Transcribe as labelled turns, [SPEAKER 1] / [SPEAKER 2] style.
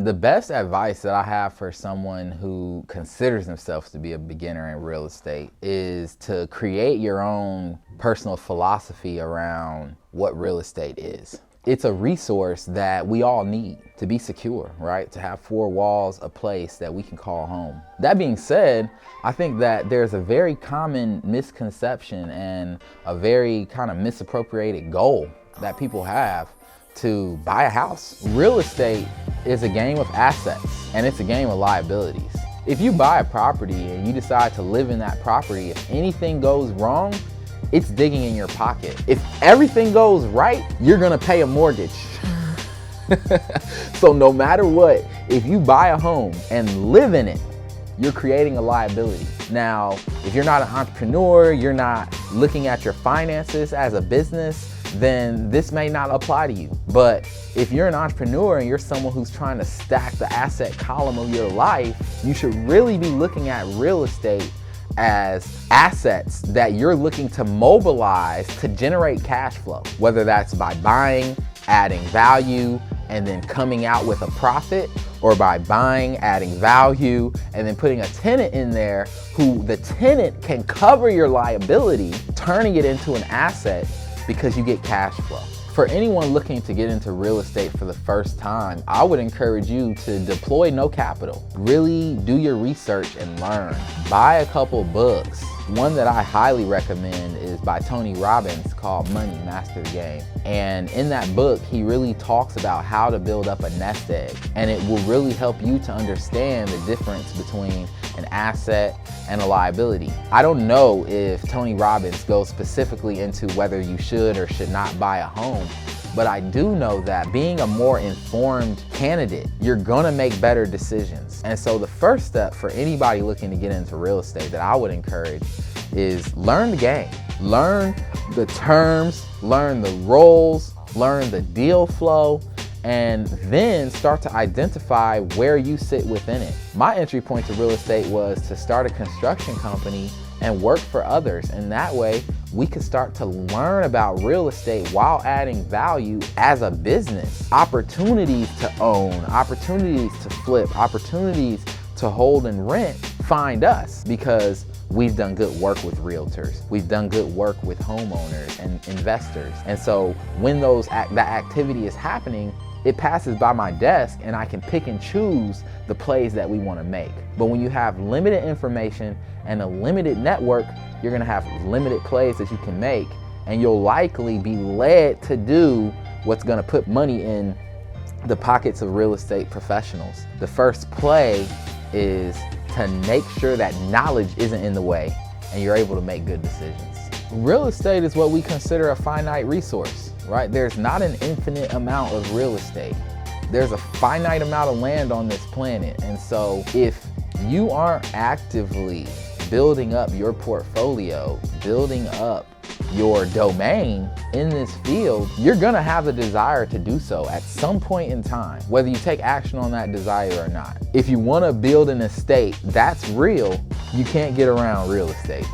[SPEAKER 1] The best advice that I have for someone who considers themselves to be a beginner in real estate is to create your own personal philosophy around what real estate is. It's a resource that we all need to be secure, right? To have four walls, a place that we can call home. That being said, I think that there's a very common misconception and a very kind of misappropriated goal that people have to buy a house. Real estate is a game of assets and it's a game of liabilities. If you buy a property and you decide to live in that property, if anything goes wrong, it's digging in your pocket. If everything goes right, you're gonna pay a mortgage. So no matter what, if you buy a home and live in it, you're creating a liability. Now, if you're not an entrepreneur, you're not looking at your finances as a business, then this may not apply to you. But if you're an entrepreneur and you're someone who's trying to stack the asset column of your life, you should really be looking at real estate as assets that you're looking to mobilize to generate cash flow, whether that's by buying, adding value, and then coming out with a profit, or by buying, adding value, and then putting a tenant in there who the tenant can cover your liability, turning it into an asset because you get cash flow. For anyone looking to get into real estate for the first time, I would encourage you to deploy no capital. Really do your research and learn. Buy a couple books. One that I highly recommend is by Tony Robbins called Money, Master the Game. And in that book, he really talks about how to build up a nest egg. And it will really help you to understand the difference between an asset and a liability. I don't know if Tony Robbins goes specifically into whether you should or should not buy a home, but I do know that being a more informed candidate, you're gonna make better decisions. And so the first step for anybody looking to get into real estate that I would encourage is learn the game. Learn the terms, learn the roles, learn the deal flow, and then start to identify where you sit within it. My entry point to real estate was to start a construction company and work for others. And that way we could start to learn about real estate while adding value as a business. Opportunities to own, opportunities to flip, opportunities to hold and rent, find us, because we've done good work with realtors. We've done good work with homeowners and investors. And so when that activity is happening, it passes by my desk and I can pick and choose the plays that we want to make. But when you have limited information and a limited network, you're gonna have limited plays that you can make, and you'll likely be led to do what's gonna put money in the pockets of real estate professionals. The first play is to make sure that knowledge isn't in the way and you're able to make good decisions. Real estate is what we consider a finite resource, right? There's not an infinite amount of real estate. There's a finite amount of land on this planet. And so if you aren't actively building up your portfolio, building up your domain in this field, you're gonna have the desire to do so at some point in time, whether you take action on that desire or not. If you wanna build an estate that's real, you can't get around real estate.